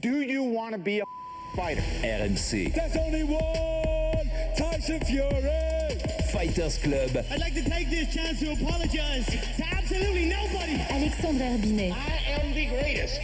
Do you want to be a fighter? RMC. There's only one Tyson Fury. Fighters Club. I'd like to take this chance to apologize to absolutely nobody. Alexandre Herbinet. I am the greatest.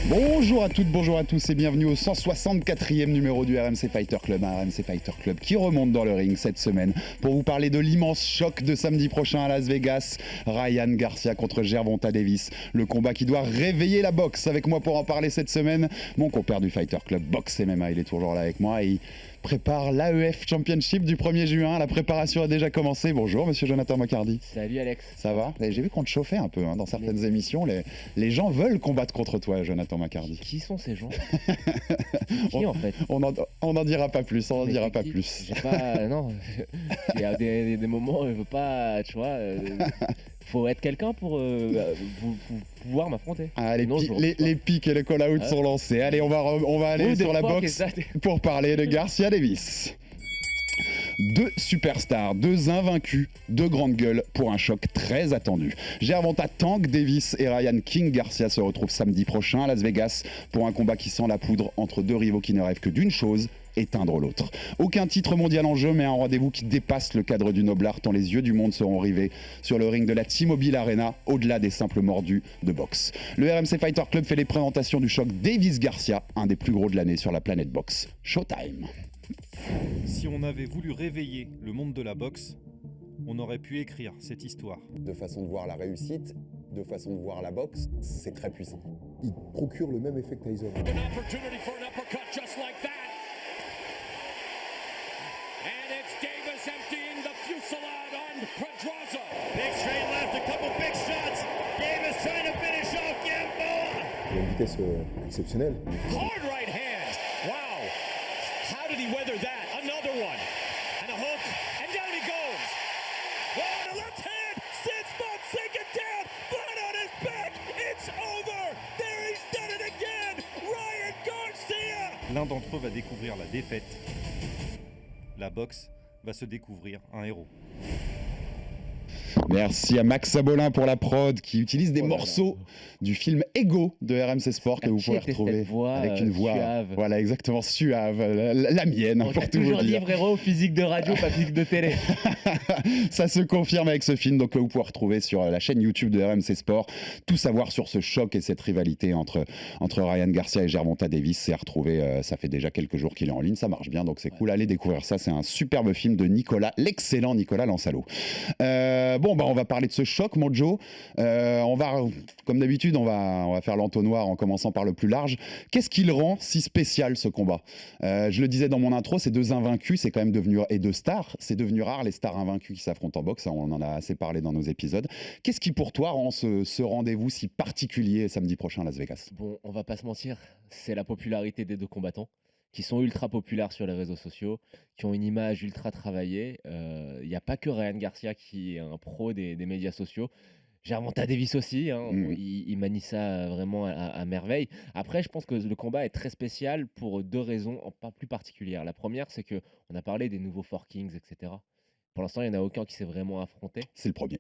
Bonjour à toutes, bonjour à tous et bienvenue au 164e numéro du RMC Fighter Club, un RMC Fighter Club qui remonte dans le ring cette semaine pour vous parler de l'immense choc de samedi prochain à Las Vegas, Ryan Garcia contre Gervonta Davis, le combat qui doit réveiller la boxe. Avec moi pour en parler cette semaine, mon compère du Fighter Club Boxe MMA, il est toujours là avec moi et il prépare l'AEF Championship du 1er juin. La préparation a déjà commencé. Bonjour monsieur Jonathan McCarty. Salut Alex. Ça va ? J'ai vu qu'on te chauffait un peu dans certaines émissions. Les gens veulent combattre contre toi, Jonathan McCarty. Qui sont ces gens? Qui en fait? On n'en dira pas plus, on n'en dira pas plus. J'ai pas, non, il y a des moments où je veux pas, tu vois, faut être quelqu'un pour pouvoir m'affronter. Ah, les pics et les call-outs sont lancés. Allez, on va aller sur la boxe pour parler de Garcia Davis. Deux superstars, deux invaincus, deux grandes gueules pour un choc très attendu. Gervonta Tank Davis et Ryan King Garcia se retrouvent samedi prochain à Las Vegas pour un combat qui sent la poudre entre deux rivaux qui ne rêvent que d'une chose, éteindre l'autre. Aucun titre mondial en jeu, mais un rendez-vous qui dépasse le cadre du noble art tant les yeux du monde seront rivés sur le ring de la T-Mobile Arena, au-delà des simples mordus de boxe. Le RMC Fighter Club fait les présentations du choc Davis-Garcia, un des plus gros de l'année sur la planète boxe. Showtime. Si on avait voulu réveiller le monde de la boxe, on aurait pu écrire cette histoire. De façon de voir la réussite, de façon de voir la boxe, c'est très puissant. Il procure le même effet que Tyson. Il a une vitesse exceptionnelle. Hard right hand. Wow. How did he weather that? Another one. And a hook. And down he goes. Oh, the left hand. Sits back, second down. Flat on his back. It's over. There he's done it again. Ryan Garcia. L'un d'entre eux va découvrir la défaite. La boxe va se découvrir un héros. Merci à Max Sabolin pour la prod qui utilise des morceaux du film Ego de RMC Sport que vous pouvez retrouver avec une voix suave. Voilà, exactement, suave, la mienne pour tout vous toujours dit dire. frérot, physique de radio, pas physique de télé. Ça se confirme avec ce film donc que vous pouvez retrouver sur la chaîne YouTube de RMC Sport. Tout savoir sur ce choc et cette rivalité entre Ryan Garcia et Gervonta Davis, c'est à retrouver, ça fait déjà quelques jours qu'il est en ligne, ça marche bien donc c'est cool, allez découvrir ça, c'est un superbe film de l'excellent Nicolas Lansalo. On va parler de ce choc, mon Joe. On va, comme d'habitude, on va faire l'entonnoir en commençant par le plus large. Qu'est-ce qui le rend si spécial, ce combat ? Je le disais dans mon intro, ces deux invaincus, c'est quand même devenu, et deux stars, c'est devenu rare les stars invaincus qui s'affrontent en boxe. On en a assez parlé dans nos épisodes. Qu'est-ce qui, pour toi, rend ce rendez-vous si particulier samedi prochain à Las Vegas ? Bon, on va pas se mentir, c'est la popularité des deux combattants, qui sont ultra populaires sur les réseaux sociaux, qui ont une image ultra travaillée. Il n'y a pas que Ryan Garcia qui est un pro des médias sociaux. Gervonta Davis aussi, hein, il manie ça vraiment à merveille. Après, je pense que le combat est très spécial pour deux raisons pas plus particulières. La première, c'est qu'on a parlé des nouveaux Four Kings, etc. Pour l'instant, il n'y en a aucun qui s'est vraiment affronté. C'est le premier.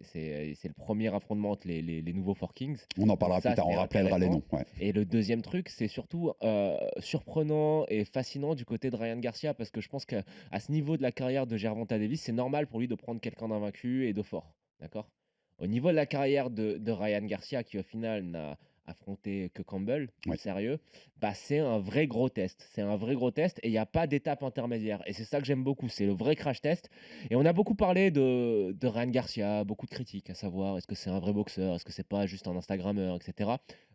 C'est le premier affrontement entre les nouveaux Four Kings. On en parlera plus tard, on rappellera les noms. Ouais. Et le deuxième truc, c'est surtout surprenant et fascinant du côté de Ryan Garcia, parce que je pense qu'à ce niveau de la carrière de Gervonta Davis, c'est normal pour lui de prendre quelqu'un d'invaincu et de fort. D'accord ? Au niveau de la carrière de Ryan Garcia, qui au final n'a affronté que Campbell, sérieux, bah c'est un vrai gros test. C'est un vrai gros test et il n'y a pas d'étape intermédiaire. Et c'est ça que j'aime beaucoup, c'est le vrai crash test. Et on a beaucoup parlé de Ryan Garcia, beaucoup de critiques, à savoir est-ce que c'est un vrai boxeur, est-ce que c'est pas juste un Instagrammeur, etc.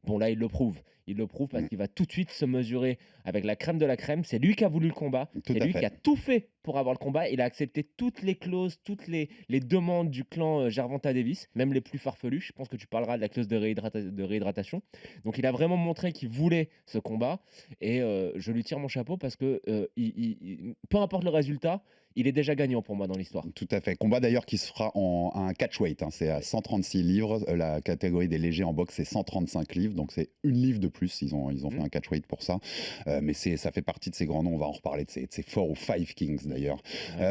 Bon là, il le prouve. Il le prouve parce qu'il va tout de suite se mesurer avec la crème de la crème. C'est lui qui a voulu le combat. C'est lui qui a tout fait pour avoir le combat. Il a accepté toutes les clauses, toutes les demandes du clan Gervonta Davis, même les plus farfelues. Je pense que tu parleras de la clause de réhydratation. Donc il a vraiment montré qu'il voulait ce combat. Et je lui tire mon chapeau parce que peu importe le résultat, il est déjà gagnant pour moi dans l'histoire. Tout à fait. Combat d'ailleurs qui se fera à un catchweight. C'est à 136 livres. La catégorie des légers en boxe, c'est 135 livres. Donc c'est une livre de plus. Ils ont fait un catchweight pour ça. Mais ça fait partie de ces grands noms. On va en reparler de ces 4 ou 5 Kings d'ailleurs.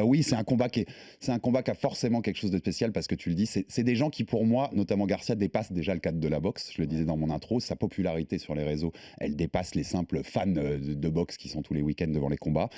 Oui, c'est un combat qui a forcément quelque chose de spécial parce que tu le dis, c'est des gens qui pour moi, notamment Garcia, dépassent déjà le cadre de la boxe. Je le disais dans mon intro, sa popularité sur les réseaux, elle dépasse les simples fans de boxe qui sont tous les week-ends devant les combats.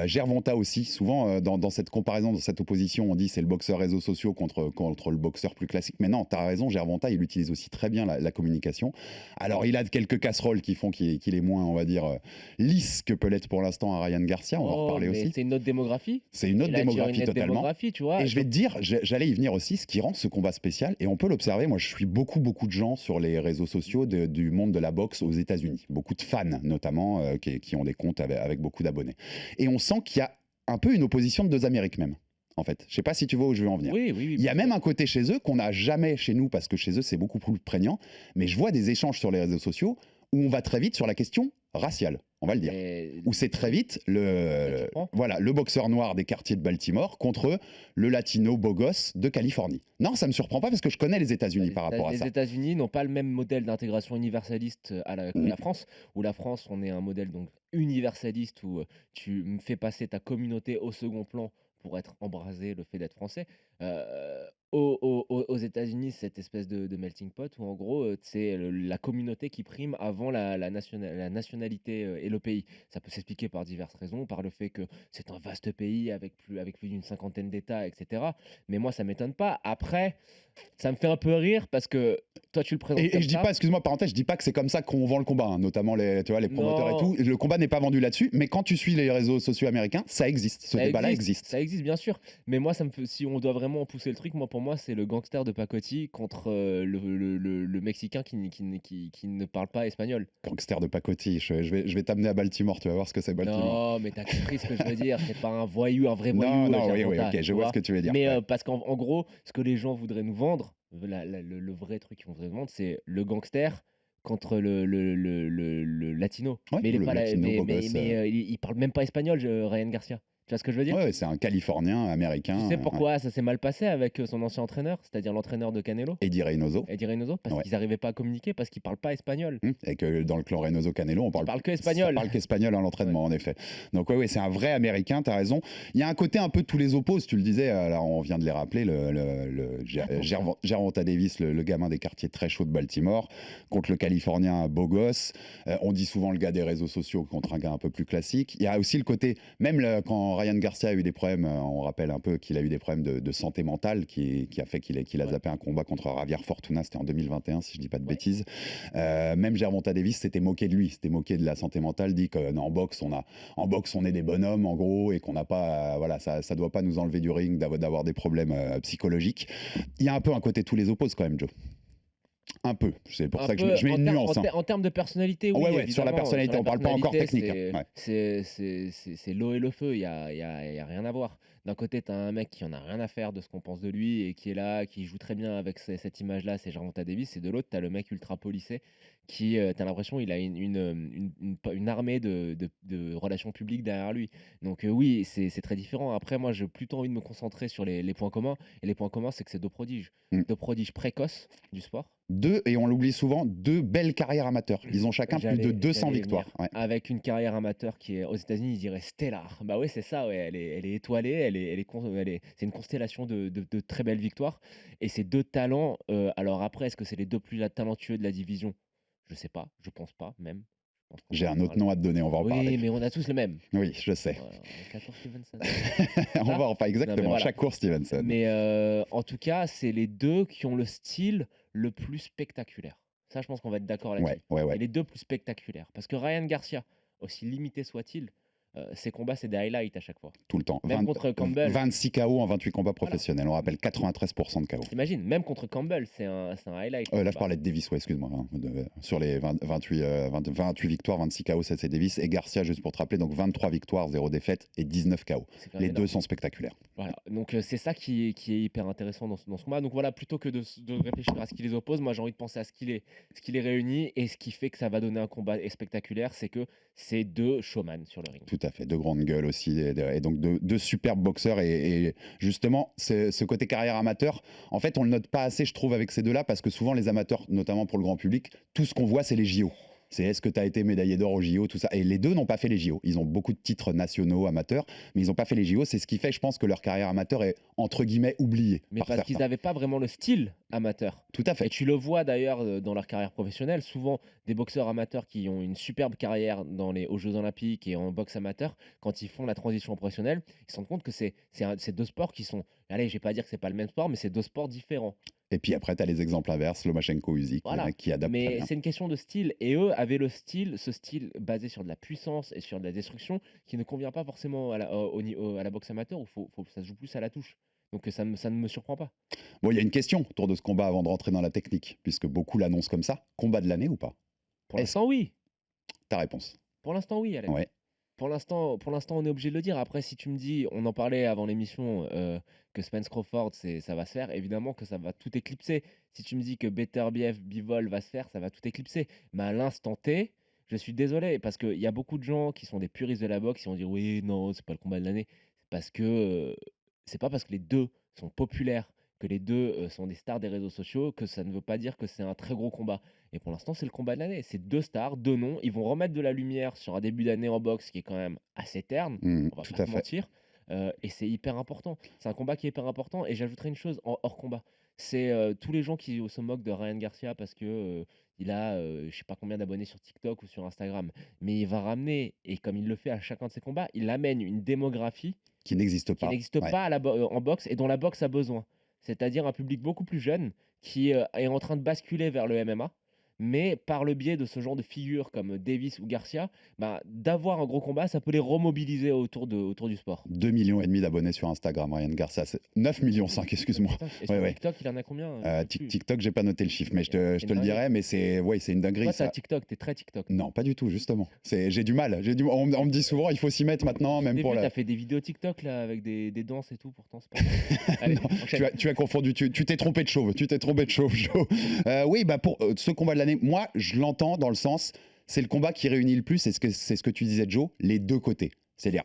Gervonta aussi, souvent dans cette comparaison, dans cette opposition, on dit c'est le boxeur réseaux sociaux contre le boxeur plus classique. Mais non, tu as raison, Gervonta, il utilise aussi très bien la communication. Alors, il a quelques casseroles qui font qu'il est moins, on va dire, lisse que peut l'être pour l'instant à Ryan Garcia. On va en reparler aussi. C'est une autre démographie. C'est une autre démographie totalement. Tu vois, et je vais te dire, j'allais y venir aussi, ce qui rend ce combat spécial, et on peut l'observer, moi je suis beaucoup de gens sur les réseaux sociaux du monde de la boxe aux États-Unis. Beaucoup de fans notamment qui ont des comptes avec beaucoup d'abonnés. Et on sent qu'il y a un peu une opposition de deux Amériques même. En fait, je sais pas si tu vois où je veux en venir. Oui, il y a même un côté chez eux qu'on n'a jamais chez nous parce que chez eux c'est beaucoup plus prégnant. Mais je vois des échanges sur les réseaux sociaux où on va très vite sur la question raciale, on va le dire. Où c'est très vite le boxeur noir des quartiers de Baltimore contre le latino beau gosse de Californie. Non, ça me surprend pas parce que je connais les États-Unis par rapport à ça. Les États-Unis n'ont pas le même modèle d'intégration universaliste que la France. Où la France, on est un modèle donc universaliste où tu me fais passer ta communauté au second plan pour être embrasé le fait d'être français. Aux États-Unis, cette espèce de melting pot où en gros, c'est la communauté qui prime avant la nationalité et le pays. Ça peut s'expliquer par diverses raisons, par le fait que c'est un vaste pays avec plus d'une cinquantaine d'États, etc. Mais moi, ça m'étonne pas. Après, ça me fait un peu rire parce que toi, tu le présentes comme et je dis ça. pas, excuse-moi, parenthèse, je dis pas que c'est comme ça qu'on vend le combat, hein, notamment les promoteurs et tout. Le combat n'est pas vendu là-dessus, mais quand tu suis les réseaux sociaux américains, ça existe. Ce débat-là existe. Ça existe, bien sûr. Mais moi, si on doit vraiment pousser le truc, pour moi, c'est le gangster de Pacotti contre le Mexicain qui ne parle pas espagnol. Gangster de Pacotti, je vais t'amener à Baltimore, tu vas voir ce que c'est Baltimore. Non, mais t'as compris ce que je veux dire. C'est pas un voyou, un vrai voyou. Non, oui, ok, je vois ce que tu veux dire. Mais parce qu'en gros, ce que les gens voudraient nous vendre, le vrai truc qu'ils voudraient nous vendre, c'est le gangster contre le latino. Ouais, mais il il parle même pas espagnol, Ryan Garcia. Tu vois ce que je veux dire? Ouais, c'est un Californien américain. Tu sais pourquoi ça s'est mal passé avec son ancien entraîneur, c'est-à-dire l'entraîneur de Canelo, Eddie Reynoso. Parce qu'ils n'arrivaient pas à communiquer, parce qu'il parle pas espagnol. Et que dans le clan Reynoso-Canelo, on parle que espagnol. On parle qu'espagnol à l'entraînement, en effet. Donc oui, c'est un vrai Américain, t'as raison. Il y a un côté un peu tous les opposes, tu le disais, alors on vient de les rappeler, Gervonta Davis, le gamin des quartiers très chauds de Baltimore, contre le Californien beau gosse. On dit souvent le gars des réseaux sociaux contre un gars un peu plus classique. Il y a aussi le côté, même quand Ryan Garcia a eu des problèmes, on rappelle un peu qu'il a eu des problèmes de santé mentale qui a fait qu'il a zappé un combat contre Javier Fortuna, c'était en 2021 si je dis pas de bêtises. Même Gervonta Davis s'était moqué de lui, s'était moqué de la santé mentale, dit qu'en boxe on est des bonhommes en gros et qu'on n'a pas, ça doit pas nous enlever du ring d'avoir des problèmes psychologiques. Il y a un peu un côté tous les opposes quand même, Joe. Un peu, c'est pour ça que je mets une nuance. En termes de personnalité, oui. Ouais, sur la personnalité, on parle pas encore technique. C'est l'eau et le feu, il y a rien à voir. D'un côté, tu as un mec qui en a rien à faire de ce qu'on pense de lui et qui est là, qui joue très bien avec cette image-là, c'est Gervonta Davis. Et de l'autre, tu as le mec ultra policé qui, tu as l'impression il a une armée de relations publiques derrière lui. Donc oui, c'est très différent. Après, moi, j'ai plutôt envie de me concentrer sur les points communs. Et les points communs, c'est que c'est deux prodiges. Deux prodiges précoces du sport. Et on l'oublie souvent, deux belles carrières amateurs. Ils ont chacun plus de 200 victoires. Ouais. Avec une carrière amateur qui est aux États-Unis, ils diraient stellar. Bah oui, c'est ça, ouais. Elle est étoilée, c'est une constellation de très belles victoires. Et ces deux talents, alors après, est-ce que c'est les deux plus talentueux de la division? Je sais pas, je pense pas même. J'ai un autre nom à te donner, on va en parler. Oui, mais on a tous le même. Oui, je sais. 14 Stevenson. On va en parler exactement, voilà. Chaque course Stevenson. Mais en tout cas, c'est les deux qui ont le style le plus spectaculaire. Ça, je pense qu'on va être d'accord là-dessus. Ouais. Et les deux plus spectaculaires. Parce que Ryan Garcia, aussi limité soit-il, ses combats, c'est des highlights à chaque fois. Tout le temps. Même contre Campbell. 26 KO en 28 combats professionnels. On rappelle 93% de KO. T'imagines, même contre Campbell, c'est un highlight. Là, je parlais de Davis, excuse-moi. Sur les 28 victoires, 26 KO, ça c'est Davis. Et Garcia, juste pour te rappeler, donc 23 victoires, 0 défaite et 19 KO. Les deux sont spectaculaires. Voilà, donc c'est ça qui est hyper intéressant dans ce combat. Donc voilà, plutôt que de réfléchir à ce qui les oppose, moi j'ai envie de penser à ce qui les réunit. Et ce qui fait que ça va donner un combat spectaculaire, c'est que c'est deux showman sur le ring. Tout à fait, deux grandes gueules aussi, et donc deux superbes boxeurs. Et justement, ce côté carrière amateur, en fait, on le note pas assez, je trouve, avec ces deux-là, parce que souvent les amateurs, notamment pour le grand public, tout ce qu'on voit, c'est les JO. C'est est-ce que tu as été médaillé d'or au JO, tout ça. Et les deux n'ont pas fait les JO. Ils ont beaucoup de titres nationaux, amateurs, mais ils n'ont pas fait les JO. C'est ce qui fait, je pense, que leur carrière amateur est, entre guillemets, oubliée. Mais par parce qu'ils certains. n'avaient pas vraiment le style amateur. Tout à fait. Et tu le vois d'ailleurs dans leur carrière professionnelle, souvent des boxeurs amateurs qui ont une superbe carrière aux Jeux Olympiques et en boxe amateur, quand ils font la transition professionnelle, ils se rendent compte que c'est deux sports qui sont, allez, je vais pas dire que c'est pas le même sport, mais c'est deux sports différents. Et puis après, tu as les exemples inverses, Lomachenko, Usyk, Voilà. les mecs qui adaptent très Mais bien. c'est une question de style. Et eux avaient ce style basé sur de la puissance et sur de la destruction qui ne convient pas forcément à la boxe amateur où ça se joue plus à la touche. Donc ça ne me surprend pas. Bon, il y a une question autour de ce combat avant de rentrer dans la technique, puisque beaucoup l'annoncent comme ça. Combat de l'année ou pas? Pour Est-ce- l'instant, oui. Ta réponse? Pour l'instant, oui, Alex. Ouais. Pour l'instant, on est obligé de le dire. Après, si tu me dis, on en parlait avant l'émission, que Spence Crawford, ça va se faire, évidemment que ça va tout éclipser. Si tu me dis que Beterbiev, Bivol va se faire, ça va tout éclipser. Mais à l'instant T, je suis désolé, parce qu'il y a beaucoup de gens qui sont des puristes de la boxe qui vont dire, oui, non, c'est pas le combat de l'année. C'est pas parce que les deux sont populaires, que les deux sont des stars des réseaux sociaux, que ça ne veut pas dire que c'est un très gros combat. Et pour l'instant, c'est le combat de l'année. C'est deux stars, deux noms. Ils vont remettre de la lumière sur un début d'année en boxe qui est quand même assez terne. On va Tout pas à se fait. mentir. Et c'est hyper important. C'est un combat qui est hyper important. Et j'ajouterai une chose hors combat. C'est tous les gens qui se moquent de Ryan Garcia parce que il a je sais pas combien d'abonnés sur TikTok ou sur Instagram. Mais il va ramener, et comme il le fait à chacun de ses combats, il amène une démographie Qui n'existe qui pas. n'existe Ouais. pas en boxe et dont la boxe a besoin. C'est-à-dire un public beaucoup plus jeune qui est en train de basculer vers le MMA, mais par le biais de ce genre de figures comme Davis ou Garcia, d'avoir un gros combat, ça peut les remobiliser autour du sport. 2,5 millions d'abonnés sur Instagram, Ryan Garcia. 9,5 millions, excuse-moi. Et sur Ouais, ouais. TikTok, il en a combien TikTok, j'ai pas noté le chiffre, mais je te C'est le une dirai, dinguerie. mais c'est une dinguerie. Toi, t'as Ça. TikTok, t'es très TikTok. Non, pas du tout, justement. J'ai du mal. On me dit souvent, il faut s'y mettre maintenant, même Au pour début, la. t'as fait des vidéos TikTok là avec des danses et tout, pourtant c'est pas. Allez, Non, enchaîne. tu as confondu, tu t'es trompé de chauve, Joe. Oui, pour ce combat de l'année, moi, je l'entends dans le sens, c'est le combat qui réunit le plus, c'est ce que tu disais, Joe, les deux côtés. C'est-à-dire,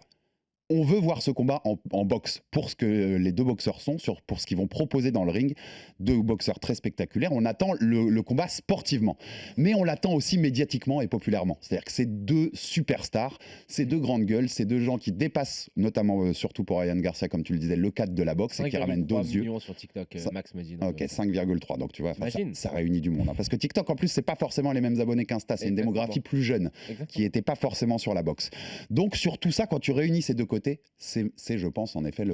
on veut voir ce combat en boxe pour ce que les deux boxeurs sont, pour ce qu'ils vont proposer dans le ring. Deux boxeurs très spectaculaires. On attend le combat sportivement, mais on l'attend aussi médiatiquement et populairement. C'est-à-dire que c'est deux superstars, c'est deux grandes gueules, c'est deux gens qui dépassent, notamment surtout pour Ryan Garcia, comme tu le disais, le cadre de la boxe et qui ramènent 5,3 d'autres yeux. millions sur TikTok, Ça- Max me dit. Ok, 5,3. Donc tu vois, ça, T'imagines ça réunit du monde. Hein. Parce que TikTok, en plus, c'est pas forcément les mêmes abonnés qu'Insta. C'est une Exactement. démographie plus jeune Exactement. qui n'était pas forcément sur la boxe. Donc sur tout ça, quand tu réunis ces deux côtés, c'est je pense, en effet,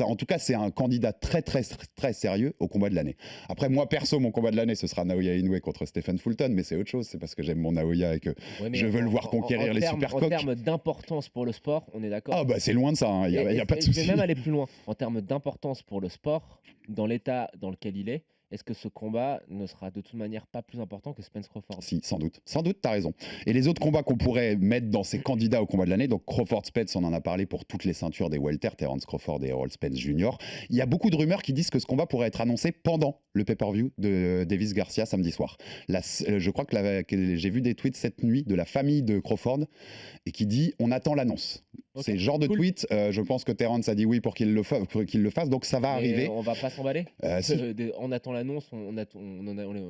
en tout cas, c'est un candidat très, très, très sérieux au combat de l'année. Après, moi, perso, mon combat de l'année, ce sera Naoya Inoue contre Stephen Fulton, mais c'est autre chose. C'est parce que j'aime mon Naoya et que Ouais, mais je veux le voir conquérir les En supercoques. termes d'importance pour le sport, on est d'accord. Ah bah c'est loin de ça, il n'y a pas de Je souci. vais même aller plus loin. En termes d'importance pour le sport, dans l'état dans lequel il est, est-ce que ce combat ne sera de toute manière pas plus important que Spence Crawford? Si, sans doute. Sans doute, tu as raison. Et les autres combats qu'on pourrait mettre dans ces candidats au combat de l'année, donc Crawford-Spence, on en a parlé pour toutes les ceintures des welter, Terence Crawford et Errol Spence Jr. Il y a beaucoup de rumeurs qui disent que ce combat pourrait être annoncé pendant le pay-per-view de Davis Garcia samedi soir. Je crois que j'ai vu des tweets cette nuit de la famille de Crawford et qui dit on attend l'annonce. Ok, C'est le genre de cool. tweet, je pense que Terence a dit oui pour qu'il le fasse, donc ça va Mais arriver. on va pas s'emballer. Si. On attend l'annonce, on en a.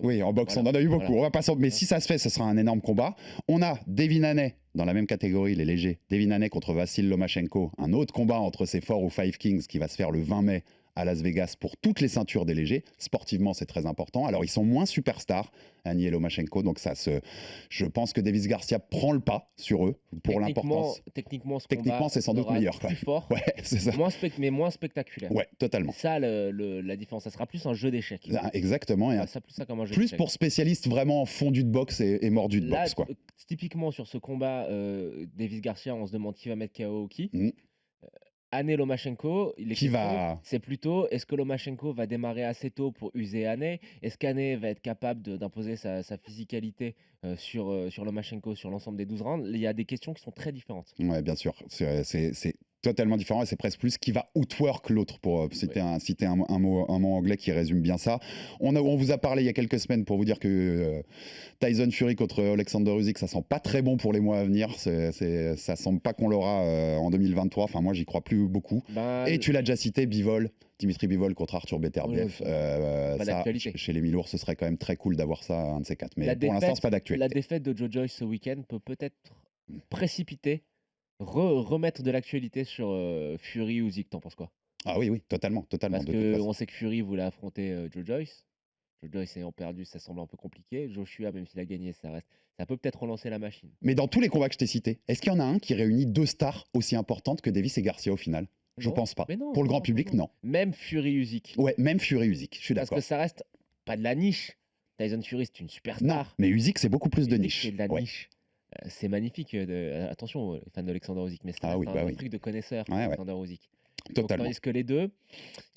Oui, en boxe, Voilà. on en a eu beaucoup. Voilà. On va pas mais si ça se fait, ce sera un énorme combat. On a Devin Haney dans la même catégorie, les légers. Devin Haney contre Vassil Lomachenko. Un autre combat entre ces Four ou Five Kings qui va se faire le 20 mai à Las Vegas pour toutes les ceintures des légers. Sportivement, c'est très important. Alors, ils sont moins superstars, Haney et Lomachenko. Donc, je pense que Davis Garcia prend le pas sur eux pour l'importance. Techniquement, ce Techniquement, combat c'est sans doute sera meilleur, quand plus même. fort, Ouais, c'est ça. mais moins spectaculaire. Ouais, totalement. C'est ça la différence. Ça sera plus un jeu d'échecs. Exactement. Et Ça plus ça comme un jeu plus d'échecs. pour spécialistes vraiment fondus de boxe et mordus de Là, boxe, quoi. typiquement sur ce combat, Davis Garcia, on se demande qui va mettre KO ou qui. Mhm. Haney Lomachenko, Qui va- c'est plutôt est-ce que Lomachenko va démarrer assez tôt pour user Haney? Est-ce qu'Haney va être capable d'imposer sa physicalité sur Lomachenko sur l'ensemble des 12 rounds? Il y a des questions qui sont très différentes. Ouais, bien sûr. C'est totalement différent et c'est presque plus qui va outwork l'autre pour citer un mot anglais qui résume bien ça. On vous a parlé il y a quelques semaines pour vous dire que Tyson Fury contre Alexander Usyk, ça sent pas très bon pour les mois à venir. Ça semble pas qu'on l'aura en 2023. Enfin, moi, j'y crois plus beaucoup. Et tu l'as déjà cité, Dimitri Bivol contre Arthur Beterbiev. Ça, chez les Milours, ce serait quand même très cool d'avoir ça, un de ces quatre. Mais pour l'instant, c'est pas d'actualité. La défaite de Joe Joyce ce week-end peut peut-être précipiter, remettre de l'actualité sur Fury ou Usyk. T'en penses quoi? Ah oui, totalement. Parce qu'on sait que Fury voulait affronter Joe Joyce. Joe Joyce ayant perdu, ça semble un peu compliqué. Joshua, même s'il a gagné, ça peut peut-être relancer la machine. Mais dans tous les combats que je t'ai cités, est-ce qu'il y en a un qui réunit deux stars aussi importantes que Davis et Garcia au final? Je pense pas. Non, pour le grand public, non. Même Fury Usyk. Ouais, même Fury Usyk, je suis d'accord. Parce que ça reste pas de la niche. Tyson Fury, c'est une superstar. Non, mais Usyk, c'est beaucoup plus de niche. C'est de la niche. C'est magnifique. Attention, les fans d'Alexander Usyk, mais c'est un truc de connaisseur, Alexander Usyk. Totalement. Tandis que les deux,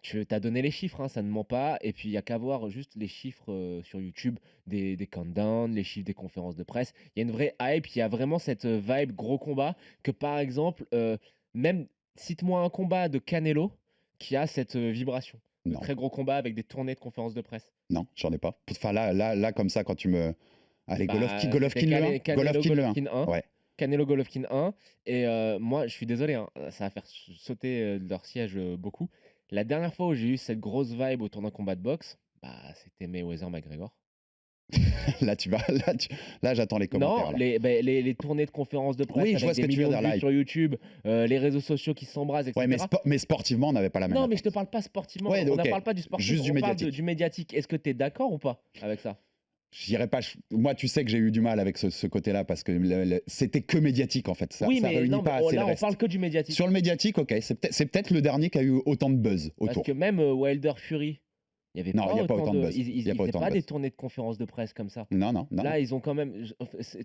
tu as donné les chiffres, hein, ça ne ment pas. Et puis, il n'y a qu'à voir juste les chiffres sur YouTube des countdowns, les chiffres des conférences de presse. Il y a une vraie hype, il y a vraiment cette vibe gros combat que, par exemple, même cite-moi un combat de Canelo qui a cette vibration. Un très gros combat avec des tournées de conférences de presse. Non, j'en ai pas. Enfin, là comme ça, quand tu me... Allez, Golovkin le 1. Ouais. Canelo Golovkin 1. Et moi, je suis désolé, hein, ça va faire sauter leur siège beaucoup. La dernière fois où j'ai eu cette grosse vibe autour d'un combat de boxe, c'était Mayweather-McGregor. Là, j'attends les commentaires. Non, les tournées de conférences de presse avec des millions de vues sur YouTube, les réseaux sociaux qui s'embrasent, etc. Ouais, mais sportivement, on n'avait pas la même. Non, mais je te parle pas sportivement. On ne parle pas du sportif. Juste on parle du médiatique. Est-ce que tu es d'accord ou pas avec ça? J'irai pas. Moi, tu sais que j'ai eu du mal avec ce côté-là parce que c'était que médiatique en fait. Ça réunit pas assez le reste. On parle que du médiatique. Sur le médiatique, ok, c'est peut-être le dernier qui a eu autant de buzz autour. Parce que même Wilder Fury, il n'y avait pas autant de buzz. Ils faisaient pas des tournées de conférences de presse comme ça. Non. Là, ils ont quand même.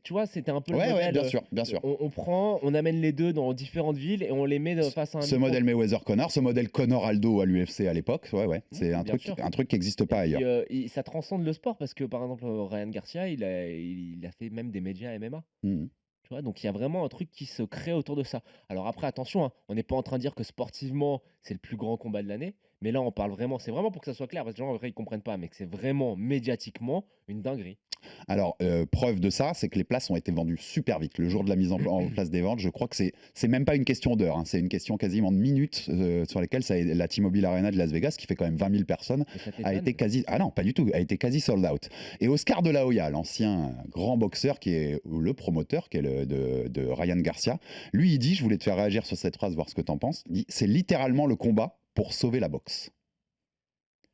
Tu vois, c'était un peu le modèle. Ouais, bien sûr. On amène les deux dans différentes villes et on les met face à un. Ce modèle Mayweather-Connor, ce modèle Connor-Aldo à l'UFC à l'époque, c'est un truc qui n'existe pas ailleurs. Ça transcende le sport parce que par exemple, Ryan Garcia, il a fait même des médias MMA. Tu vois, donc il y a vraiment un truc qui se crée autour de ça. Alors après, attention, hein, on n'est pas en train de dire que sportivement, c'est le plus grand combat de l'année. Mais là, on parle vraiment, c'est vraiment pour que ça soit clair, parce que les gens, après, ils comprennent pas, mais que c'est vraiment médiatiquement une dinguerie. Alors, preuve de ça, c'est que les places ont été vendues super vite. Le jour de la mise en place des ventes, je crois que c'est même pas une question d'heure, hein, c'est une question quasiment de minutes sur lesquelles la T-Mobile Arena de Las Vegas, qui fait quand même 20 000 personnes, a été quasi... Ah non, pas du tout, a été quasi sold out. Et Oscar de la Hoya, l'ancien grand boxeur qui est le promoteur, qui est de Ryan Garcia, lui, il dit, je voulais te faire réagir sur cette phrase, voir ce que tu en penses, il dit, c'est littéralement le combat pour sauver la boxe.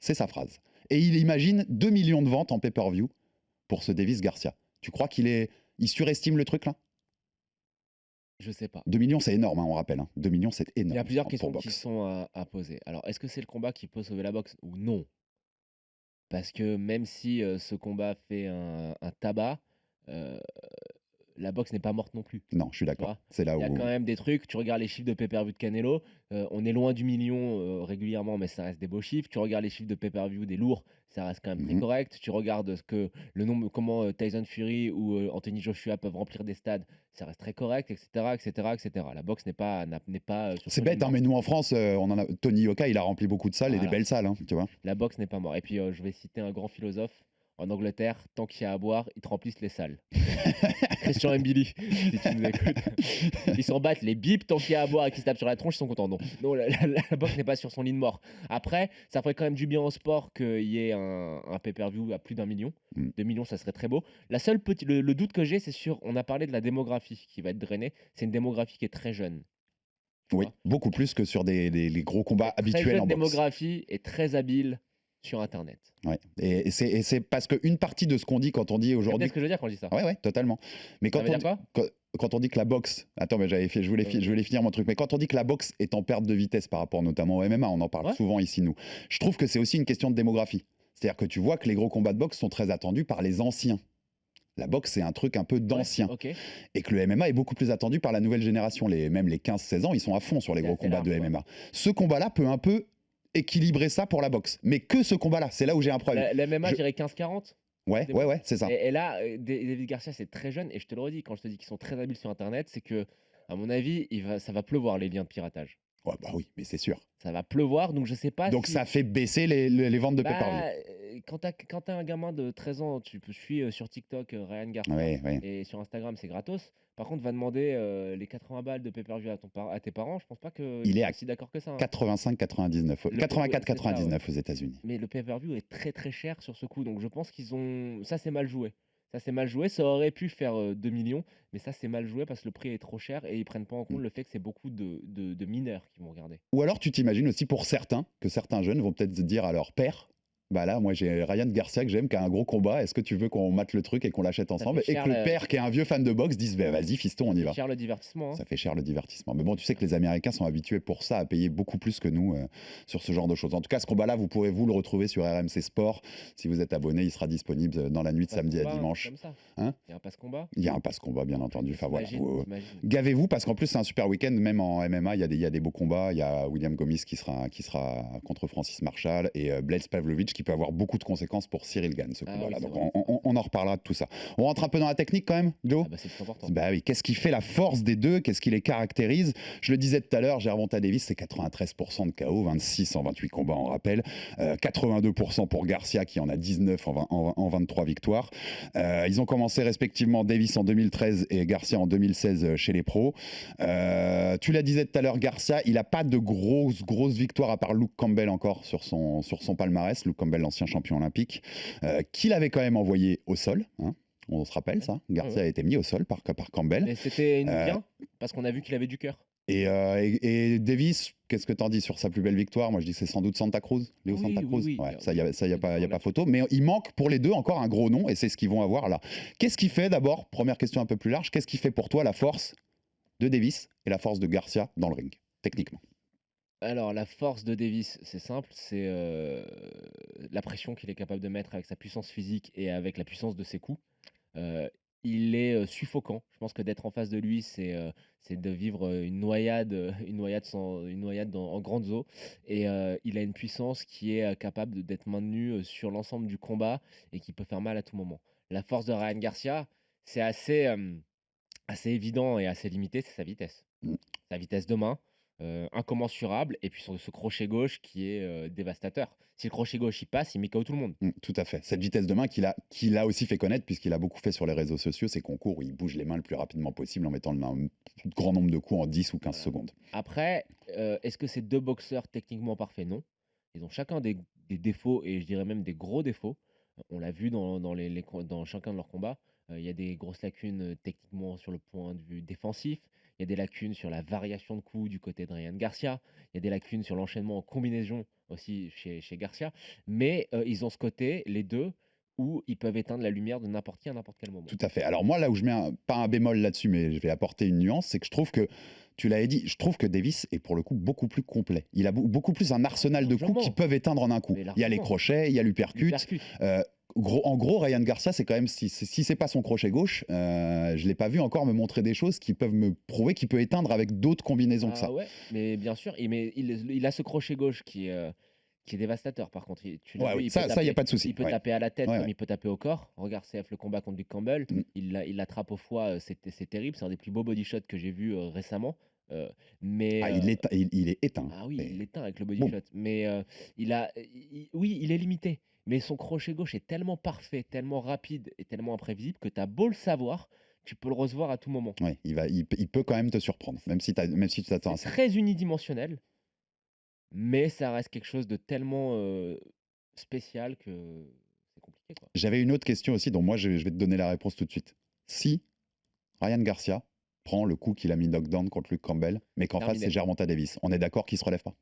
C'est sa phrase. Et il imagine 2 millions de ventes en pay-per-view pour ce Davis Garcia. Tu crois il surestime le truc là? Je sais pas. 2 millions, c'est énorme, hein, on rappelle. 2 millions, c'est énorme. Il y a plusieurs questions qui sont à poser. Alors, est-ce que c'est le combat qui peut sauver la boxe ou non? Parce que même si ce combat fait un tabac, la boxe n'est pas morte non plus. Non, je suis d'accord. C'est là où... Il y a quand même des trucs. Tu regardes les chiffres de pay-per-view de Canelo, on est loin du million régulièrement, mais ça reste des beaux chiffres. Tu regardes les chiffres de pay-per-view des lourds, ça reste quand même très correct. Tu regardes comment Tyson Fury ou Anthony Joshua peuvent remplir des stades, ça reste très correct, etc. La boxe n'est pas c'est bête, hein, mais nous en France, Tony Yoka, il a rempli beaucoup de salles et des belles salles, hein, tu vois. La boxe n'est pas morte. Et puis je vais citer un grand philosophe. En Angleterre, tant qu'il y a à boire, ils te remplissent les salles. Christian Mbili, si tu nous écoutes. Ils s'en battent les bips, tant qu'il y a à boire et qu'ils se tapent sur la tronche, ils sont contents. Non, la boxe n'est pas sur son lit de mort. Après, ça ferait quand même du bien au sport qu'il y ait un pay-per-view à plus d'1 million. 2 millions, ça serait très beau. La seule le doute que j'ai, c'est sur, on a parlé de la démographie qui va être drainée. C'est une démographie qui est très jeune. Oui, beaucoup plus que sur les gros combats habituels en boxe. Démographie est très habile sur Internet. Ouais. Et c'est parce qu'une partie de ce qu'on dit quand on dit aujourd'hui... C'est ce que je veux dire quand je dis ça. Ouais, totalement. Mais quand on dit que la boxe... Attends, mais je voulais finir mon truc. Mais quand on dit que la boxe est en perte de vitesse par rapport notamment au MMA, on en parle souvent ici, nous. Je trouve que c'est aussi une question de démographie. C'est-à-dire que tu vois que les gros combats de boxe sont très attendus par les anciens. La boxe, c'est un truc un peu d'ancien. Et que le MMA est beaucoup plus attendu par la nouvelle génération. Même les 15-16 ans, ils sont à fond sur les gros combats de MMA. Ce combat-là peut un peu équilibrer ça pour la boxe. Mais que ce combat-là, c'est là où j'ai un problème. La MMA, je dirais 15-40. Ouais, c'est ça. Et là, David Garcia, c'est très jeune. Et je te le redis, quand je te dis qu'ils sont très habiles sur Internet, c'est que, à mon avis, ça va pleuvoir les liens de piratage. Ouais, bah oui, mais c'est sûr. Ça va pleuvoir, donc je sais pas Donc si. ça fait baisser les ventes de pay-per-view. Bah, quand t'as un gamin de 13 ans, tu peux suivre sur TikTok Ryan Garcia Oui, oui. et sur Instagram, c'est gratos. Par contre, va demander les 80 balles de pay-per-view à tes parents, je pense pas qu'ils Il est soient à si d'accord que ça. 85,99, Oui, c'est ça, 84,99 aux États-Unis. Mais le pay-per-view est très très cher sur ce coup, donc je pense qu'ils ont. Ça, c'est mal joué. Ça, c'est mal joué. Ça aurait pu faire 2 millions, mais ça, c'est mal joué parce que le prix est trop cher et ils prennent pas en compte le fait que c'est beaucoup de mineurs qui vont regarder. Ou alors tu t'imagines aussi pour certains, que certains jeunes vont peut-être se dire à leur père, bah là, moi j'ai Ryan Garcia que j'aime, qui a un gros combat, est-ce que tu veux qu'on mate le truc et qu'on l'achète ensemble? fait Et que cher le le- père, qui est un vieux fan de boxe, dise, bah, vas-y fiston, on y va. Cher le divertissement. Hein. Ça fait cher le divertissement. Mais bon, tu sais que les Américains sont habitués pour ça à payer beaucoup plus que nous sur ce genre de choses. En tout cas, ce combat-là, vous pourrez vous le retrouver sur RMC Sport. Si vous êtes abonné, il sera disponible dans la nuit de Passe samedi à combat, dimanche. Comme ça. Hein? Il y a un passe combat. Il y a un passe-combat, bien entendu. Enfin voilà. T'imagines. Gavez-vous parce qu'en plus c'est un super week-end, même en MMA il y a des beaux combats. Il y a William Gomis qui sera contre Francis Marshall et Blaise Pavlovich qui peut avoir beaucoup de conséquences pour Cyril Gane ce Ah combat-là. oui, c'est Donc vrai. on en reparlera de tout ça. On rentre un peu dans la technique quand même, Joe. Ah bah, c'est plus important. Bah oui, qu'est-ce qui fait la force des deux? Qu'est-ce qui les caractérise? Je le disais tout à l'heure, Gervonta Davis, c'est 93% de KO, 26 en 28 combats, on rappelle. 82% pour Garcia, qui en a 19 en 23 victoires. Ils ont commencé respectivement Davis en 2013 et Garcia en 2016 chez les pros. Tu la disais tout à l'heure, Garcia, il n'a pas de grosses victoires à part Luke Campbell encore sur son palmarès. Luke Campbell, l'ancien champion olympique, qu'il avait quand même envoyé au sol. Hein. On se rappelle ça. Garcia a été mis au sol par Campbell. Mais c'était bien parce qu'on a vu qu'il avait du cœur. Et Davis, qu'est-ce que t'en dis sur sa plus belle victoire? Moi, je dis que c'est sans doute Santa Cruz, Léo Oui, Santa Cruz. oui. Ouais, ça, y a pas photo. Mais il manque pour les deux encore un gros nom, et c'est ce qu'ils vont avoir là. Qu'est-ce qui fait d'abord, première question un peu plus large, qu'est-ce qui fait pour toi la force de Davis et la force de Garcia dans le ring, techniquement? Alors, la force de Davis, c'est simple, c'est la pression qu'il est capable de mettre avec sa puissance physique et avec la puissance de ses coups. Il est suffocant. Je pense que d'être en face de lui, c'est de vivre une noyade en grandes eaux. Et il a une puissance qui est capable d'être maintenue sur l'ensemble du combat et qui peut faire mal à tout moment. La force de Ryan Garcia, c'est assez évident et assez limité, c'est sa vitesse. Mm. Sa vitesse de main, incommensurable, et puis ce crochet gauche qui est dévastateur. Si le crochet gauche il passe, il met KO tout le monde. Tout à fait. Cette vitesse de main qu'il a aussi fait connaître, puisqu'il a beaucoup fait sur les réseaux sociaux, ces concours où il bouge les mains le plus rapidement possible en mettant un grand nombre de coups en 10 ou 15 secondes. Après, est-ce que c'est deux boxeurs techniquement parfaits? Non. Ils ont chacun des défauts, et je dirais même des gros défauts. On l'a vu dans chacun de leurs combats. Il y a des grosses lacunes techniquement sur le point de vue défensif. Il y a des lacunes sur la variation de coups du côté de Ryan Garcia. Il y a des lacunes sur l'enchaînement en combinaison aussi chez Garcia. Mais ils ont ce côté, les deux, où ils peuvent éteindre la lumière de n'importe qui à n'importe quel moment. Tout à fait. Alors moi, là où je mets pas un bémol là-dessus, mais je vais apporter une nuance, c'est que je trouve que, tu l'avais dit, je trouve que Davis est pour le coup beaucoup plus complet. Il a beaucoup plus un arsenal de coups Largement. qui peuvent éteindre en un coup. Mais Il y a largement. les crochets, il y a l'uppercut. En gros, Ryan Garcia, c'est quand même, si c'est pas son crochet gauche, je l'ai pas vu encore me montrer des choses qui peuvent me prouver qu'il peut éteindre avec d'autres combinaisons que ça. Ah ouais, mais bien sûr, il a ce crochet gauche qui est dévastateur. Par contre, tu l'as Ouais, vu, oui, il ça, peut y a taper, pas de souci. il peut Ouais. taper à la tête Ouais, comme ouais. il peut taper au corps. Regarde CF le combat contre Luke Campbell, Mm. il l'attrape au foie, c'est terrible. C'est un des plus beaux body shots que j'ai vu récemment. Mais Ah, il est éteint. ah oui, Mais- il l'éteint avec le body Bon. shot. Mais oui, il est limité. Mais son crochet gauche est tellement parfait, tellement rapide et tellement imprévisible que tu as beau le savoir, tu peux le recevoir à tout moment. Ouais, il peut quand même te surprendre, même si tu t'attends à C'est ça. très unidimensionnel, mais ça reste quelque chose de tellement spécial que c'est compliqué, quoi. J'avais une autre question aussi, dont moi je vais te donner la réponse tout de suite. Si Ryan Garcia prend le coup qu'il a mis knockdown contre Luke Campbell, mais qu'en face Terminé. c'est Gervonta Davis, on est d'accord qu'il se relève pas?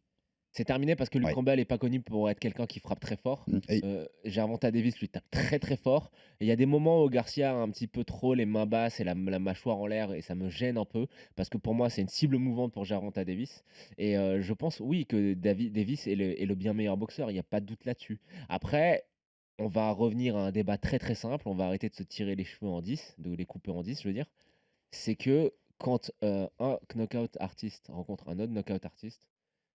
C'est terminé parce que Luke Ouais. Campbell n'est pas connu pour être quelqu'un qui frappe très fort. Et- Gervonta Davis lui tape très très fort. Et il y a des moments où Garcia a un petit peu trop les mains basses et la mâchoire en l'air, et ça me gêne un peu parce que pour moi c'est une cible mouvante pour Gervonta Davis. Et je pense oui que Davis est le bien meilleur boxeur, il n'y a pas de doute là-dessus. Après, on va revenir à un débat très très simple, on va arrêter de se tirer les cheveux en 10, de les couper en 10 je veux dire. C'est que quand un knockout artiste rencontre un autre knockout artiste,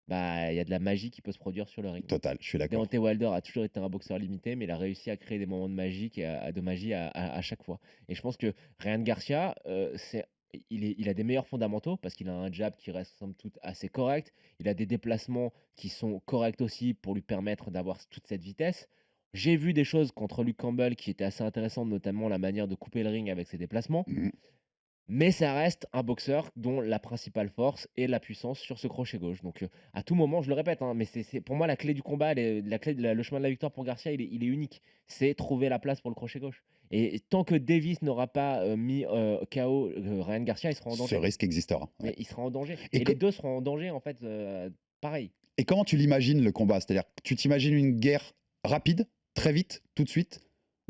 bah, il y a de la magie qui peut se produire sur le ring. Total, je suis d'accord. Deontay Wilder a toujours été un boxeur limité, mais il a réussi à créer des moments de magie à chaque fois. Et je pense que Ryan Garcia, c'est il a des meilleurs fondamentaux parce qu'il a un jab qui reste somme toute assez correct. Il a des déplacements qui sont corrects aussi pour lui permettre d'avoir toute cette vitesse. J'ai vu des choses contre Luke Campbell qui étaient assez intéressantes, notamment la manière de couper le ring avec ses déplacements. Mhm. Mais ça reste un boxeur dont la principale force est la puissance sur ce crochet gauche. Donc, à tout moment, je le répète, hein, mais pour moi la clé du combat, la clé le chemin de la victoire pour Garcia, il est unique. C'est trouver la place pour le crochet gauche. Et tant que Davis n'aura pas mis KO Ryan Garcia, il sera en Ce danger. risque existera. Mais Ouais. il sera en danger. Et Et co- les deux seront en danger, en fait, pareil. Et comment tu l'imagines le combat? C'est-à-dire que tu t'imagines une guerre rapide, très vite, tout de suite?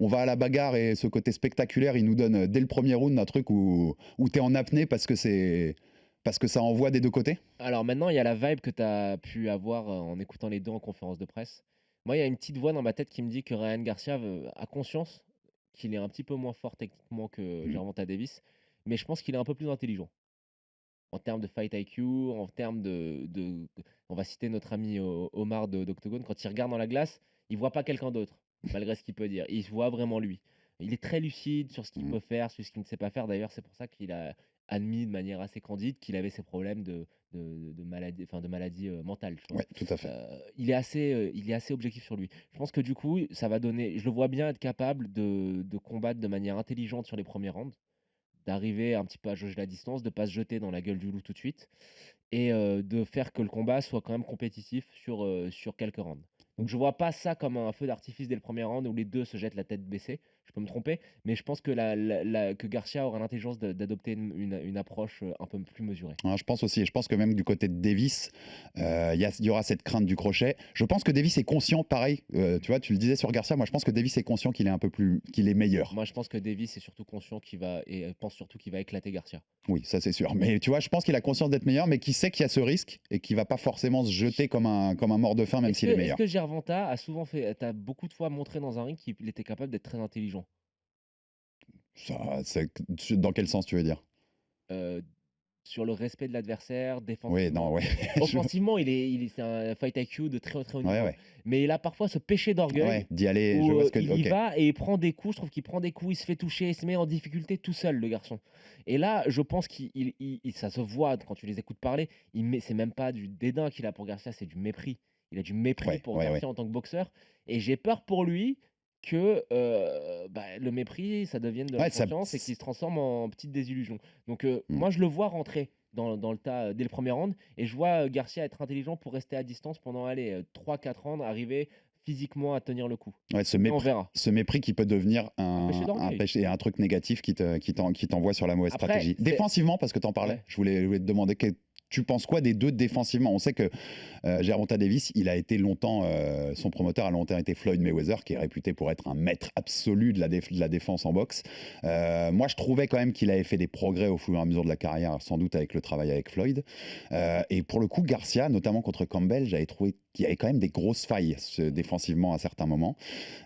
On va à la bagarre et ce côté spectaculaire, il nous donne dès le premier round un truc où tu es en apnée parce que ça envoie des deux côtés? Alors maintenant, il y a la vibe que tu as pu avoir en écoutant les deux en conférence de presse. Moi, il y a une petite voix dans ma tête qui me dit que Ryan Garcia a conscience qu'il est un petit peu moins fort techniquement que Mm. Gervonta Davis, mais je pense qu'il est un peu plus intelligent en termes de fight IQ, en termes on va citer notre ami Omar d'Octogone, quand il regarde dans la glace, il voit pas quelqu'un d'autre, malgré ce qu'il peut dire. Il voit vraiment lui. Il est très lucide sur ce qu'il Mm. peut faire, sur ce qu'il ne sait pas faire. D'ailleurs, c'est pour ça qu'il a admis de manière assez candide qu'il avait ses problèmes de maladie, enfin de maladie mentale. Tu vois. Ouais, tout à fait. Il est assez objectif sur lui. Je pense que du coup, ça va donner. Je le vois bien être capable de combattre de manière intelligente sur les premiers rounds, d'arriver un petit peu à jauger la distance, de pas se jeter dans la gueule du loup tout de suite et de faire que le combat soit quand même compétitif sur quelques rounds. Donc je vois pas ça comme un feu d'artifice dès le premier round où les deux se jettent la tête baissée. Je peux me tromper, mais je pense que, que Garcia aura l'intelligence d'adopter une approche un peu plus mesurée. Hein, je pense aussi, et je pense que même du côté de Davis, il y aura cette crainte du crochet. Je pense que Davis est conscient, pareil, tu vois, tu le disais sur Garcia, moi je pense que Davis est conscient qu'il est meilleur. Moi, je pense que Davis est surtout conscient et pense surtout qu'il va éclater Garcia. Oui, ça c'est sûr. Mais tu vois, je pense qu'il a conscience d'être meilleur, mais qu'il sait qu'il y a ce risque et qu'il va pas forcément se jeter comme un mort de faim, même s'il est Est-ce meilleur. que Gervonta a souvent t'as beaucoup de fois montré dans un ring qu'il était capable d'être très intelligent? Dans quel sens tu veux dire? Euh, sur le respect de l'adversaire, Oui, défensivement. non, ouais. Offensivement, c'est un fight IQ de très très haut niveau. Ouais, ouais. Mais il a parfois ce péché d'orgueil Ouais, d'y aller, où je vois ce que il y ok. va et il prend des coups. Je trouve qu'il prend des coups, il se fait toucher, il se met en difficulté tout seul, le garçon. Et là, je pense ça se voit quand tu les écoutes parler. C'est même pas du dédain qu'il a pour Garcia, c'est du mépris. Il a du mépris Ouais, pour ouais, Garcia en tant que boxeur. Et j'ai peur pour lui que le mépris, ça devienne de la Ouais, ça- confiance et qu'il se transforme en petite désillusion. Donc Mm. moi, je le vois rentrer dans le tas dès le premier round et je vois Garcia être intelligent pour rester à distance pendant 3-4 rounds, arriver physiquement à tenir le coup. Ouais, Et on verra. ce mépris qui peut devenir péché d'orgueil. un truc négatif qui t'envoie sur la mauvaise Après, stratégie. c'est- Défensivement, parce que tu en parlais, Ouais. je voulais te demander tu penses quoi des deux défensivement? On sait que Gervonta Davis, il a été longtemps, son promoteur a longtemps été Floyd Mayweather, qui est réputé pour être un maître absolu de la défense en boxe. Moi, je trouvais quand même qu'il avait fait des progrès au fur et à mesure de la carrière, sans doute avec le travail avec Floyd. Et pour le coup, Garcia, notamment contre Campbell, j'avais trouvé qu'il y avait quand même des grosses failles défensivement à certains moments.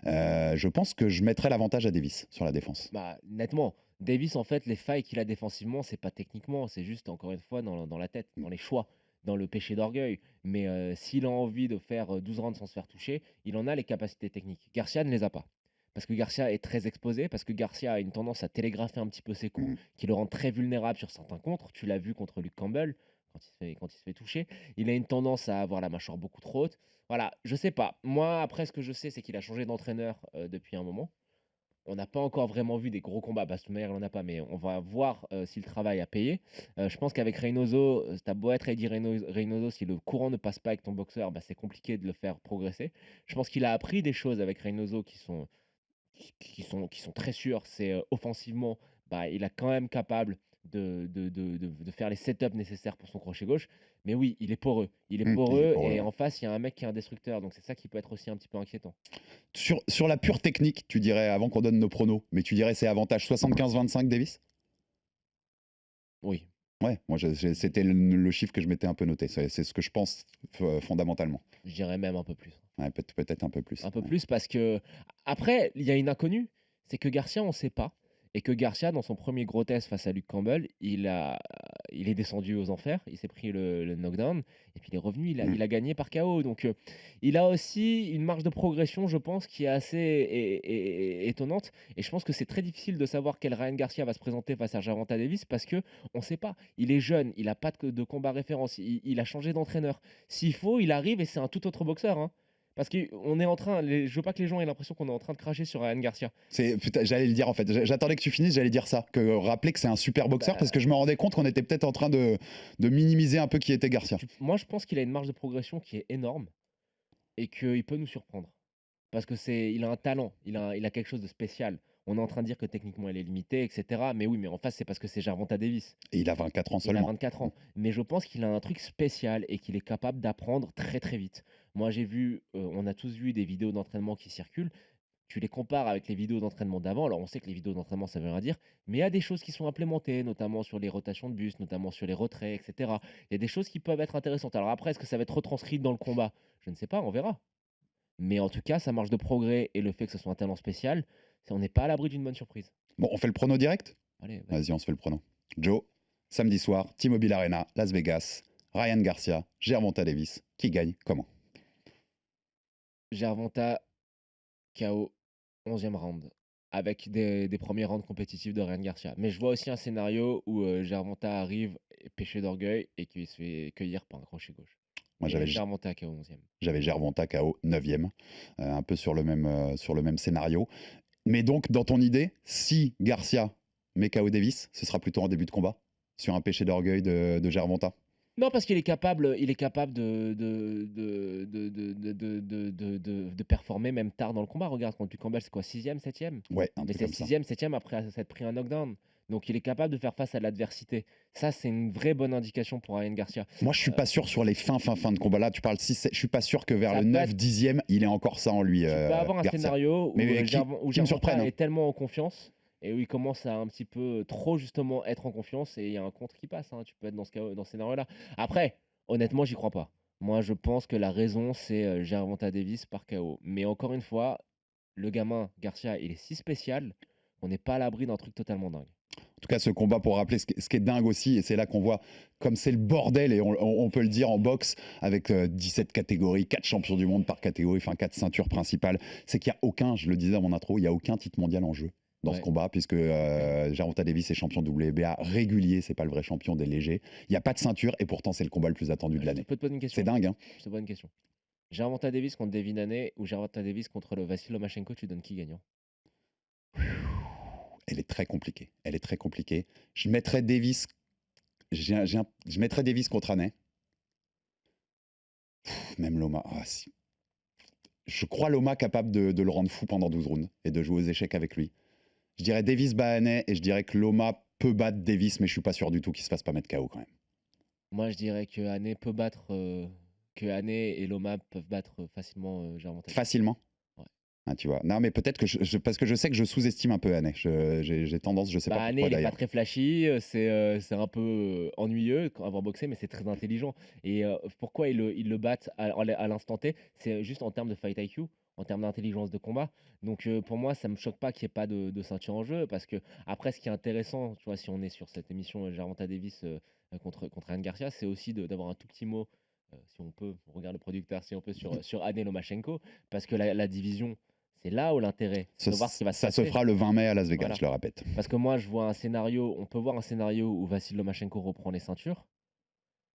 Je pense que je mettrais l'avantage à Davis sur la défense. Bah, nettement, Davis, en fait, les failles qu'il a défensivement, c'est pas techniquement, c'est juste, encore une fois, dans la tête, dans les choix, dans le péché d'orgueil. Mais s'il a envie de faire 12 rounds sans se faire toucher, il en a les capacités techniques. Garcia ne les a pas. Parce que Garcia est très exposé, parce que Garcia a une tendance à télégrapher un petit peu ses coups, qui le rend très vulnérable sur certains contres. Tu l'as vu contre Luke Campbell, quand il se fait toucher. Il a une tendance à avoir la mâchoire beaucoup trop haute. Voilà, je sais pas. Moi, après, ce que je sais, c'est qu'il a changé d'entraîneur depuis un moment. On n'a pas encore vraiment vu des gros combats, parce que de toute manière, il n'en a pas, mais on va voir si le travail a payé. Je pense qu'avec Reynoso, t'as beau être Eddie Reynoso, si le courant ne passe pas avec ton boxeur, bah, c'est compliqué de le faire progresser. Je pense qu'il a appris des choses avec Reynoso qui sont très sûres. C'est offensivement, bah, il est quand même capable de faire les setups nécessaires pour son crochet gauche. Mais oui, il est poreux. Il est Il est poreux poreux, et ouais. en face, il y a un mec qui est un destructeur. Donc c'est ça qui peut être aussi un petit peu inquiétant. Sur la pure technique, tu dirais, avant qu'on donne nos pronos, mais tu dirais c'est avantage 75-25 Davis? Oui. Ouais, moi c'était le chiffre que je m'étais un peu noté. C'est ce que je pense fondamentalement. Je dirais même un peu plus. Ouais, peut-être un peu plus. Un peu Ouais. plus parce que après, il y a une inconnue, c'est que Garcia, on ne sait pas. Et que Garcia, dans son premier gros test face à Luke Campbell, il a il est descendu aux enfers, il s'est pris le knockdown, et puis il est revenu, il a gagné par KO. Donc, il a aussi une marge de progression, je pense, qui est assez étonnante. Et je pense que c'est très difficile de savoir quel Ryan Garcia va se présenter face à Gervonta Davis parce que on ne sait pas. Il est jeune, il n'a pas de combat référence, il a changé d'entraîneur. S'il faut, il arrive et c'est un tout autre boxeur, hein. Parce qu'on est en train, je veux pas que les gens aient l'impression qu'on est en train de cracher sur Ryan Garcia. Putain, j'allais le dire en fait. J'attendais que tu finisses, j'allais dire ça. Rappeler que c'est un super boxeur parce que je me rendais compte qu'on était peut-être en train de minimiser un peu qui était Garcia. Moi, je pense qu'il a une marge de progression qui est énorme et qu'il peut nous surprendre. Parce il a un talent, il a quelque chose de spécial. On est en train de dire que techniquement il est limité, etc. Mais oui, mais en face, c'est parce que c'est Gervonta Davis. Et il a 24 ans Il a seulement. 24 ans. Mais je pense qu'il a un truc spécial et qu'il est capable d'apprendre très très vite. Moi, j'ai vu, on a tous vu des vidéos d'entraînement qui circulent. Tu les compares avec les vidéos d'entraînement d'avant. Alors, on sait que les vidéos d'entraînement, ça veut rien dire. Mais il y a des choses qui sont implémentées, notamment sur les rotations de buste, notamment sur les retraits, etc. Il y a des choses qui peuvent être intéressantes. Alors après, est-ce que ça va être retranscrit dans le combat? Je ne sais pas, on verra. Mais en tout cas, sa marge de progrès et le fait que ce soit un talent spécial, on n'est pas à l'abri d'une bonne surprise. Bon, on fait le prono direct? Allez, vas-y. Vas-y, on se fait le prono. Joe, samedi soir, T-Mobile Arena, Las Vegas, Ryan Garcia, Gervonta Davis. Qui gagne? Comment? Gervonta, KO, 11e round, avec des premiers rounds compétitifs de Ryan Garcia. Mais je vois aussi un scénario où Gervonta arrive péché d'orgueil et qu'il se fait cueillir par un crochet gauche. Moi, j'avais Gervonta KO 11e. J'avais Gervonta KO 9e, un peu sur le même scénario. Mais donc, dans ton idée, si Garcia met KO Davis, ce sera plutôt en début de combat, sur un péché d'orgueil de Gervonta? Non, parce qu'il est capable de performer même tard dans le combat. Regarde, contre du Campbell, c'est quoi, 6e, 7e? Ouais, un Mais truc c'est comme ça. 6e, 7e après s'être pris un knockdown. Donc il est capable de faire face à l'adversité. Ça, c'est une vraie bonne indication pour Ryan Garcia. Moi, je suis pas sûr sur les fins de combat. Là, tu parles 6, je suis pas sûr que vers Ça le peut 9, être- 10e, il est encore ça en lui. Tu peux avoir un Garcia. scénario où, Mais qui me Gervonta surprenne, hein. est tellement en confiance et où il commence à un petit peu trop justement être en confiance et il y a un contre qui passe, hein. Tu peux être dans ce scénario-là. Après, honnêtement, j'y crois pas. Moi, je pense que la raison, c'est Gervonta Davis par KO. Mais encore une fois, le gamin Garcia, il est si spécial qu'on n'est pas à l'abri d'un truc totalement dingue. En tout cas, ce combat, pour rappeler, ce qui est dingue aussi, et c'est là qu'on voit comme c'est le bordel, et on peut le dire en boxe, avec 17 catégories, 4 champions du monde par catégorie, enfin 4 ceintures principales, c'est qu'il n'y a aucun, je le disais dans mon intro, il n'y a aucun titre mondial en jeu dans ce combat, puisque Gervonta Davis est champion WBA régulier, c'est pas le vrai champion des légers. Il n'y a pas de ceinture, et pourtant c'est le combat le plus attendu de l'année. Je peux te poser une question. C'est dingue, hein. Je te pose une question. Gervonta Davis contre Devin Haney ou Gervonta Davis contre le Vassil Lomachenko, tu donnes qui gagnant? Elle est très compliquée. Elle est très compliquée. Je mettrais Davis. Je mettrais Davis contre Haney. Même Loma. Si. Je crois Loma capable de le rendre fou pendant 12 rounds et de jouer aux échecs avec lui. Je dirais Davis bat Haney et je dirais que Loma peut battre Davis, mais je suis pas sûr du tout qu'il se fasse pas mettre KO quand même. Moi, je dirais que Haney peut battre. Que Haney et Loma peuvent battre facilement Gervonta. Facilement. Ah, tu vois. Non, mais peut-être que parce que je sais que je sous-estime un peu Haney. J'ai tendance, je sais pas Haney, pourquoi il est d'ailleurs. pas très flashy, c'est un peu ennuyeux avoir boxé, mais c'est très intelligent. Et pourquoi ils le battent à l'instant T? C'est juste en termes de fight IQ, en termes d'intelligence de combat. Donc pour moi, ça me choque pas qu'il n'y ait pas de ceinture en jeu, parce que après, ce qui est intéressant, tu vois, si on est sur cette émission Gervonta Davis contre Ryan Garcia, c'est aussi d'avoir un tout petit mot, si on peut, on regarde le producteur, si on peut, sur Haney Lomachenko, parce que la division. C'est là où l'intérêt, c'est de voir ce qui va se Ça passer. se fera le 20 mai à Las Vegas, Voilà. je le répète. Parce que moi, je vois un scénario, on peut voir un scénario où Vassil Lomachenko reprend les ceintures,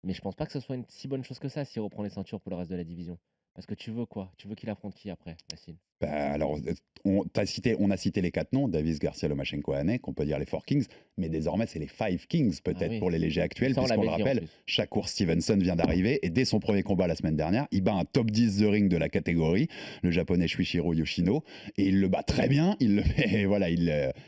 mais je pense pas que ce soit une si bonne chose que ça s'il reprend les ceintures pour le reste de la division. Parce que tu veux quoi? Tu veux qu'il affronte qui après, Vassil? Alors, on a cité les 4 noms, Davis, Garcia, Lomachenko, Haney, qu'on peut dire les 4 Kings, mais désormais c'est les 5 Kings peut-être oui. pour les légers actuels, Ça, on puisqu'on le l'avait dit en rappelle, plus. Shakur Stevenson vient d'arriver, et dès son premier combat la semaine dernière, il bat un top 10 The Ring de la catégorie, le japonais Shuichiro Yoshino, et il le bat très bien, il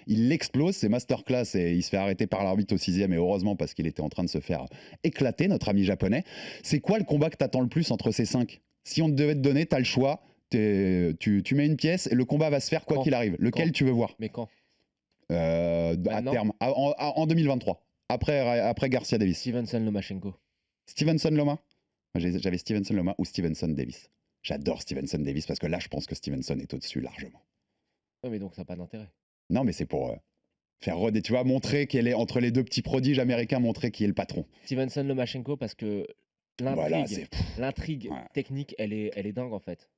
l'explose, c'est masterclass, et il se fait arrêter par l'arbitre au 6e, et heureusement parce qu'il était en train de se faire éclater, notre ami japonais. C'est quoi le combat que t'attends le plus entre ces 5? Si on devait te donner, t'as le choix. Tu mets une pièce et le combat va se faire quoi Quand qu'il arrive. Lequel Quand tu veux voir? Mais quand? À Maintenant terme, en 2023, après Garcia Davis. Stevenson Lomachenko. Stevenson Loma? J'avais Stevenson Loma ou Stevenson Davis. J'adore Stevenson Davis parce que là, je pense que Stevenson est au-dessus largement. Ouais, mais donc ça n'a pas d'intérêt. Non, mais c'est pour. Tu vois, montrer qu'elle est entre les deux petits prodiges américains, montrer qui est le patron. Stevenson Lomachenko, parce que Voilà, l'intrigue Ouais. technique, elle est dingue en fait.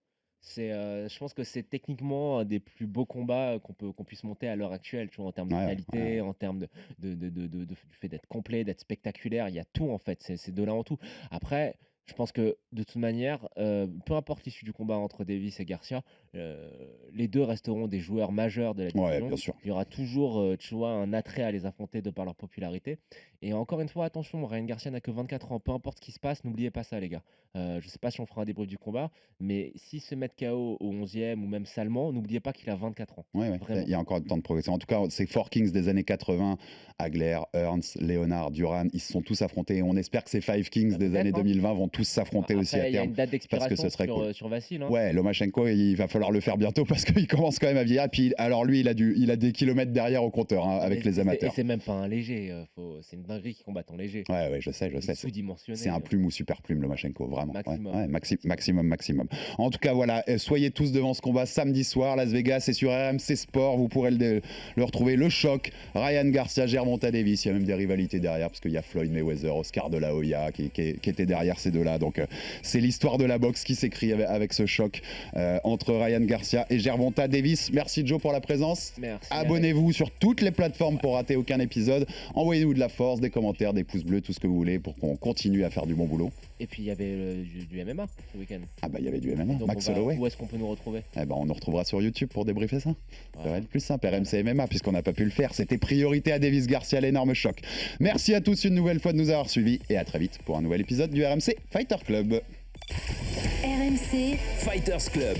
Je pense que c'est techniquement un des plus beaux combats qu'on puisse monter à l'heure actuelle, tu vois, en termes de Ouais, qualité, en termes du fait d'être complet, d'être spectaculaire. Il y a tout en fait, c'est de là en tout. Après, je pense que de toute manière, peu importe l'issue du combat entre Davis et Garcia, les deux resteront des joueurs majeurs de la Ouais, division. bien sûr. Il y aura toujours, tu vois, un attrait à les affronter de par leur popularité. Et encore une fois, attention, Ryan Garcia n'a que 24 ans. Peu importe ce qui se passe, n'oubliez pas ça, les gars. Je sais pas si on fera un débrief du combat, mais s'il se met KO au 11e ou même salement, n'oubliez pas qu'il a 24 ans. Ouais, Vraiment. il y a encore du temps de progression. En tout cas, ces Four Kings des années 80, Hagler, Ernst, Leonard, Duran, ils se sont tous affrontés. On espère que ces Five Kings des Peut-être, années hein. 2020 vont tous s'affronter aussi Après, à il y a terme. une date d'expiration ce serait cool. sur Vassil. Hein. Ouais, Lomachenko, il va falloir le faire bientôt parce qu'il commence quand même à vieillir. Et puis, alors lui, il a des kilomètres derrière au compteur hein, avec les Et amateurs. c'est même pas un léger. C'est une dinguerie qui combat en léger. Ouais, je sais. Il est sous-dimensionné. C'est un plume ou super plume, Lomachenko, vraiment. Maximum. Ouais, maximum. En tout cas, voilà, soyez tous devant ce combat samedi soir, Las Vegas, et sur RMC Sport, vous pourrez le retrouver. Le choc, Ryan Garcia, Gervonta Davis, il y a même des rivalités derrière, parce qu'il y a Floyd Mayweather, Oscar de la Hoya qui était derrière ces deux-là. Donc, c'est l'histoire de la boxe qui s'écrit avec ce choc entre Ryan Garcia et Gervonta Davis. Merci Joe pour la présence. Merci. Abonnez-vous sur toutes les plateformes pour rater aucun épisode. Envoyez-nous de la force, des commentaires, des pouces bleus, tout ce que vous voulez pour qu'on continue à faire du bon boulot. Et puis il y avait du MMA ce week-end. Ah bah il y avait du MMA, Donc Max Holloway. où est-ce qu'on peut nous retrouver? Eh ben on nous retrouvera sur YouTube pour débriefer ça. Ça Voilà. va être plus simple, RMC MMA, puisqu'on n'a pas pu le faire. C'était priorité à Davis Garcia, l'énorme choc. Merci à tous une nouvelle fois de nous avoir suivis et à très vite pour un nouvel épisode du RMC Fighter Club. RMC Fighters Club.